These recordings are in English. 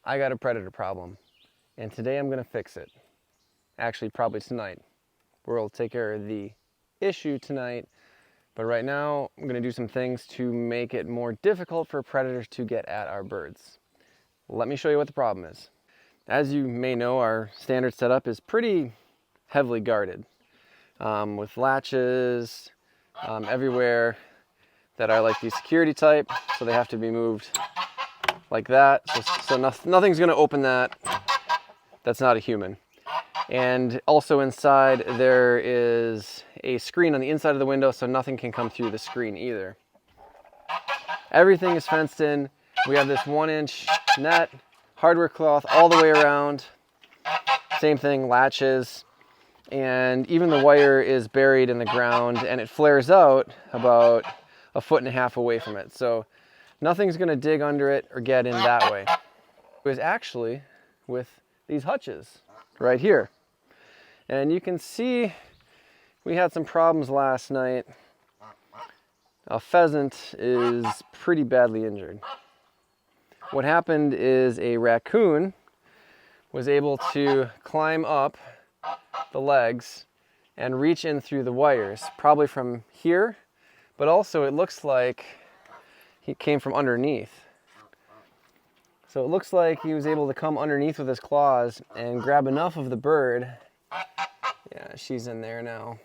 I got a predator problem, and today I'm gonna fix it. Actually, probably tonight. We'll take care of the issue tonight, but right now I'm gonna do some things to make it more difficult for predators to get at our birds. Let me show you what the problem is. As you may know, our standard setup is pretty heavily guarded with latches everywhere that are like the security type, so they have to be moved like that. So nothing's gonna open that. That's not a human. And also inside there is a screen on the inside of the window, so nothing can come through the screen either. Everything is fenced in. We have this 1-inch net, hardware cloth all the way around. Same thing, latches. And even the wire is buried in the ground, and it flares out about 1.5 feet away from it. So nothing's gonna dig under it or get in that way. It was actually with these hutches right here. And you can see we had some problems last night. A pheasant is pretty badly injured. What happened is a raccoon was able to climb up the legs and reach in through the wires, probably from here, but also it looks like he came from underneath. So it looks like he was able to come underneath with his claws and grab enough of the bird, yeah, she's in there now,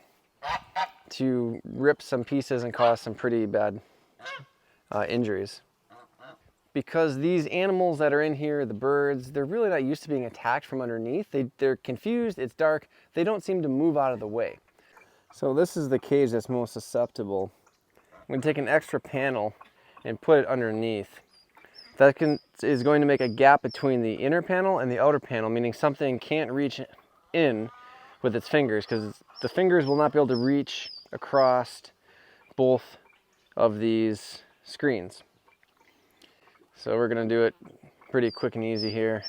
to rip some pieces and cause some pretty bad injuries. Because these animals that are in here, the birds, they're really not used to being attacked from underneath. They're confused, it's dark, they don't seem to move out of the way. So this is the cage that's most susceptible. I'm going to take an extra panel and put it underneath. That is going to make a gap between the inner panel and the outer panel, meaning something can't reach in with its fingers, because the fingers will not be able to reach across both of these screens. So we're going to do it pretty quick and easy here.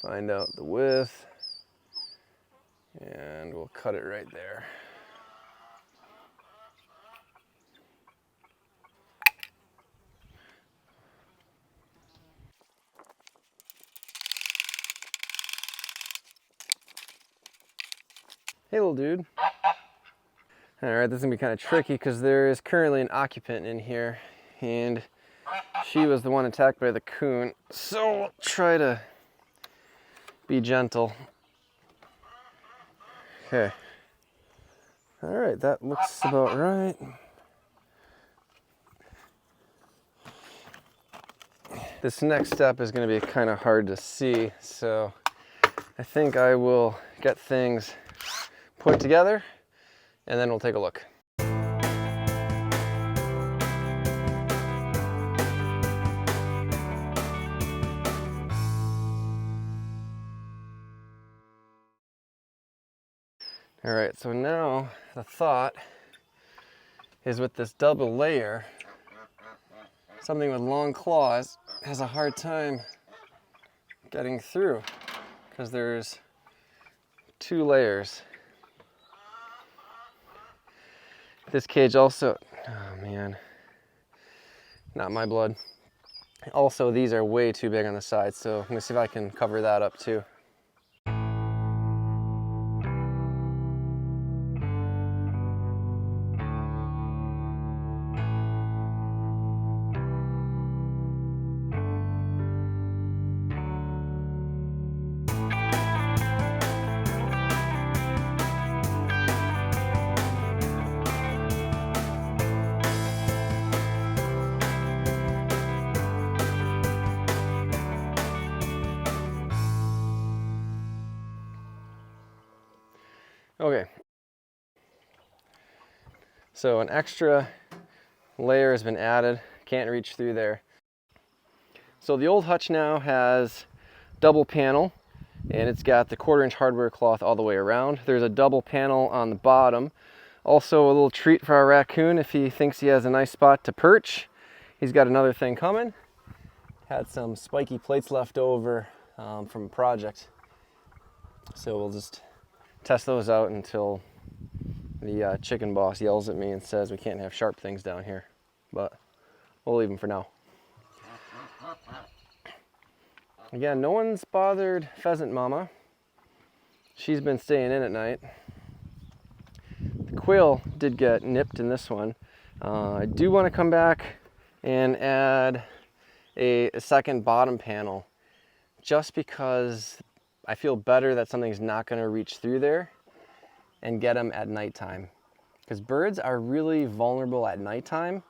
Find out the width, and we'll cut it right there. Hey, little dude. All right, this is gonna be kind of tricky because there is currently an occupant in here, and she was the one attacked by the coon. So we'll try to be gentle. Okay. All right, that looks about right. This next step is gonna be kind of hard to see, so I think I will get things put together and then we'll take a look. All right, so now the thought is with this double layer, something with long claws has a hard time getting through because there's 2 layers. This cage also, oh man, not my blood. Also, these are way too big on the side, so I'm gonna see if I can cover that up too. Okay, so an extra layer has been added, can't reach through there. So the old hutch now has double panel, and it's got the 1/4-inch hardware cloth all the way around. There's a double panel on the bottom. Also a little treat for our raccoon if he thinks he has a nice spot to perch. He's got another thing coming. Had some spiky plates left over from a project. So we'll just test those out until the chicken boss yells at me and says we can't have sharp things down here, but we'll leave them for now. Again, no one's bothered Pheasant Mama. She's been staying in at night. The quail did get nipped in this one. I do want to come back and add a second bottom panel just because I feel better that something's not going to reach through there and get them at nighttime. Because birds are really vulnerable at nighttime.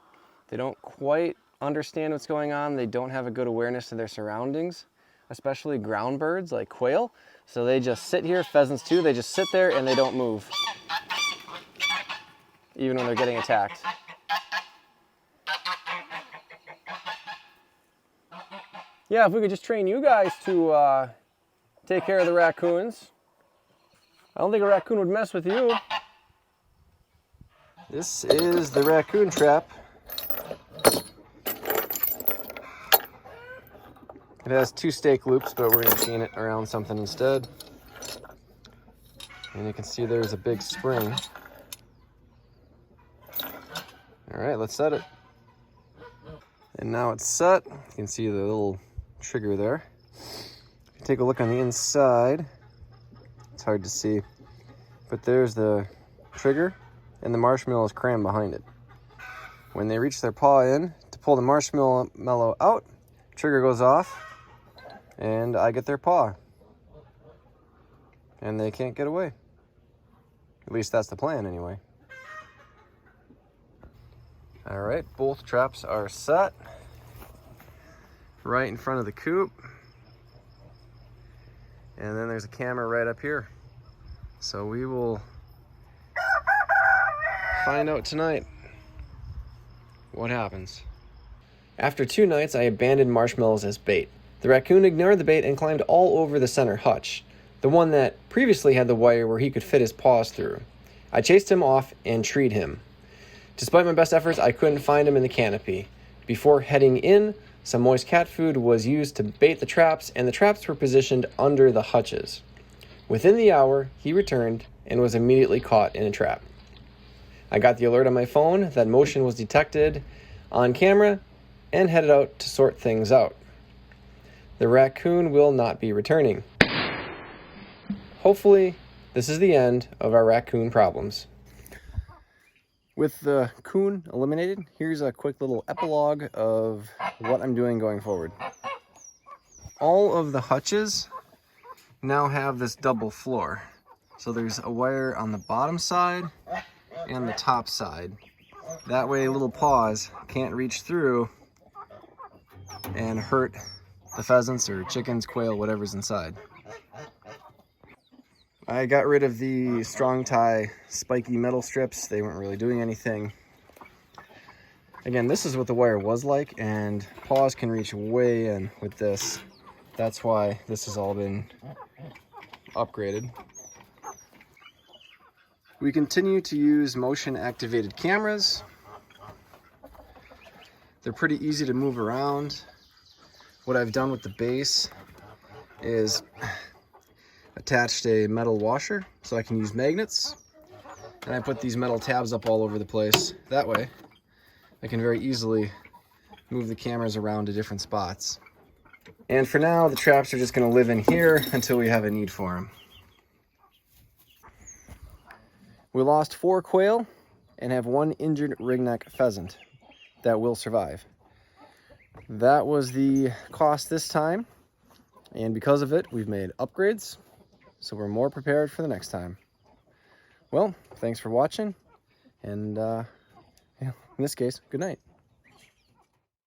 They don't quite understand what's going on. They don't have a good awareness of their surroundings, especially ground birds like quail. So they just sit here, pheasants too, they just sit there and they don't move, even when they're getting attacked. Yeah, if we could just train you guys to take care of the raccoons. I don't think a raccoon would mess with you. This is the raccoon trap. It has 2 stake loops, but we're going to chain it around something instead. And you can see there's a big spring. All right, let's set it. And now it's set. You can see the little trigger there. If you take a look on the inside, it's hard to see, but there's the trigger and the marshmallow is crammed behind it. When they reach their paw in to pull the marshmallow out, trigger goes off and I get their paw. And they can't get away. At least that's the plan anyway. All right, both traps are set. Right in front of the coop. And then there's a camera right up here. So we will find out tonight what happens. After 2 nights, I abandoned marshmallows as bait. The raccoon ignored the bait and climbed all over the center hutch, the one that previously had the wire where he could fit his paws through. I chased him off and treed him. Despite my best efforts, I couldn't find him in the canopy. Before heading in, some moist cat food was used to bait the traps, and the traps were positioned under the hutches. Within the hour, he returned and was immediately caught in a trap. I got the alert on my phone that motion was detected on camera and headed out to sort things out. The raccoon will not be returning. Hopefully, this is the end of our raccoon problems. With the coon eliminated, here's a quick little epilogue of what I'm doing going forward. All of the hutches now have this double floor. So there's a wire on the bottom side and the top side. That way little paws can't reach through and hurt the pheasants or chickens, quail, whatever's inside. I got rid of the strong tie spiky metal strips. They weren't really doing anything. Again, this is what the wire was like, and paws can reach way in with this. That's why this has all been upgraded. We continue to use motion activated cameras. They're pretty easy to move around. What I've done with the base is attached a metal washer so I can use magnets, and I put these metal tabs up all over the place. That way I can very easily move the cameras around to different spots. And for now, the traps are just going to live in here until we have a need for them. We lost 4 quail and have 1 injured ringneck pheasant that will survive. That was the cost this time, and because of it, we've made upgrades, so we're more prepared for the next time. Well, thanks for watching, and in this case, good night.